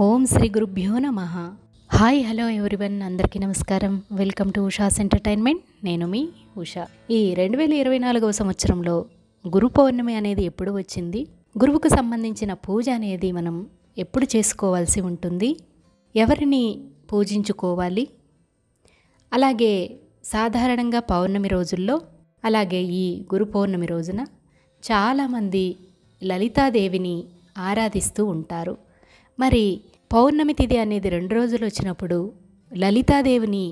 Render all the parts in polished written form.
ఓం శ్రీ గురుభ్యో నమః. Hi hello everyone, అందరికీ నమస్కారం. Welcome to Usha's entertainment. నేను మీ ఉషా. ఈ 2024వ సంవత్సరంలో గురు పౌర్ణమి అనేది ఎప్పుడు వచ్చింది, గురువుకు సంబంధించిన పూజ అనేది మనం ఎప్పుడు చేసుకోవాల్సి ఉంటుంది, ఎవరిని పూజించుకోవాలి, అలాగే సాధారణంగా పౌర్ణమి రోజుల్లో అలాగే ఈ గురు పౌర్ణమి రోజున చాలామంది లలితాదేవిని ఆరాధిస్తూ ఉంటారు. మరి పౌర్ణమి తిథి అనేది 2 రోజులు వచ్చినప్పుడు లలితాదేవిని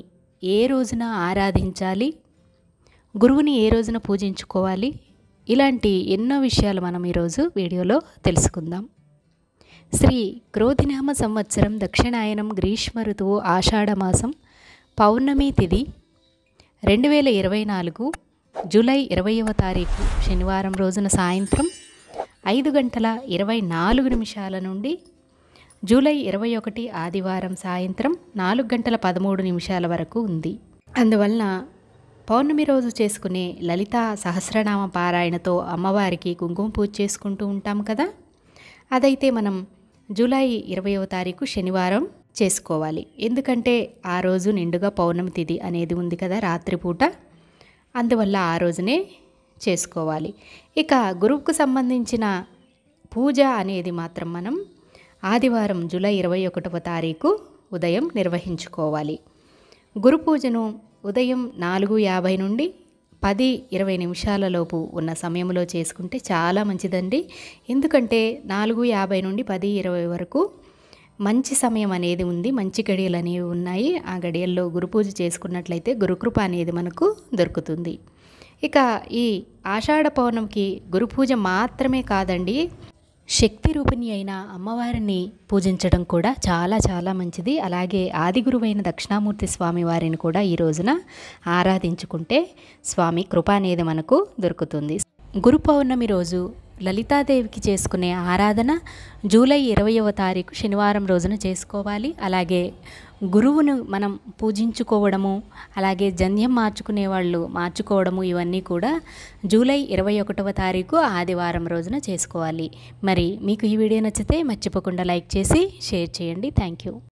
ఏ రోజున ఆరాధించాలి, గురువుని ఏ రోజున పూజించుకోవాలి, ఇలాంటి ఎన్నో విషయాలు మనం ఈరోజు వీడియోలో తెలుసుకుందాం. శ్రీ క్రోధినామ సంవత్సరం దక్షిణాయనం గ్రీష్మ ఋతువు ఆషాఢమాసం పౌర్ణమి తిథి 2024 జూలై 20వ తారీఖు శనివారం రోజున సాయంత్రం 5:24 నుండి జూలై 21 ఆదివారం సాయంత్రం 4:13 వరకు ఉంది. అందువలన పౌర్ణమి రోజు చేసుకునే లలితా సహస్రనామ పారాయణతో అమ్మవారికి కుంకుమ పూజ చేసుకుంటూ ఉంటాం కదా, అదైతే మనం జూలై 20వ తారీఖు శనివారం చేసుకోవాలి. ఎందుకంటే ఆ రోజు నిండుగా పౌర్ణమి తిథి అనేది ఉంది కదా రాత్రిపూట, అందువల్ల ఆ రోజునే చేసుకోవాలి. ఇక గురువుకు సంబంధించిన పూజ అనేది మాత్రం మనం ఆదివారం జూలై 21వ తారీఖు ఉదయం నిర్వహించుకోవాలి. గురు పూజను ఉదయం 4:50 నుండి 10:20 లోపు ఉన్న సమయంలో చేసుకుంటే చాలా మంచిదండి. ఎందుకంటే 4:50 నుండి 10:20 వరకు మంచి సమయం అనేది ఉంది, మంచి గడియలు అనేవి ఉన్నాయి. ఆ గడియల్లో గురు పూజ చేసుకున్నట్లయితే గురుకృప అనేది మనకు దొరుకుతుంది. ఇక ఈ ఆషాఢ పౌర్ణమికి గురు పూజ మాత్రమే కాదండి, శక్తి రూపిణి అయిన అమ్మవారిని పూజించడం కూడా చాలా చాలా మంచిది. అలాగే ఆది గురువైన దక్షిణామూర్తి స్వామి వారిని కూడా ఈ రోజున ఆరాధించుకుంటే స్వామి కృప అనేది మనకు దొరుకుతుంది. గురు పౌర్ణమి రోజు లలితాదేవికి చేసుకునే ఆరాధన జూలై 20వ తారీఖు శనివారం రోజున చేసుకోవాలి. అలాగే గురువును మనం పూజించుకోవడము, అలాగే జంధ్యం మార్చుకునే వాళ్ళు మార్చుకోవడము, ఇవన్నీ కూడా జూలై 21వ తారీఖు ఆదివారం రోజున చేసుకోవాలి. మరి మీకు ఈ వీడియో నచ్చితే మర్చిపోకుండా లైక్ చేసి షేర్ చేయండి. Thank you.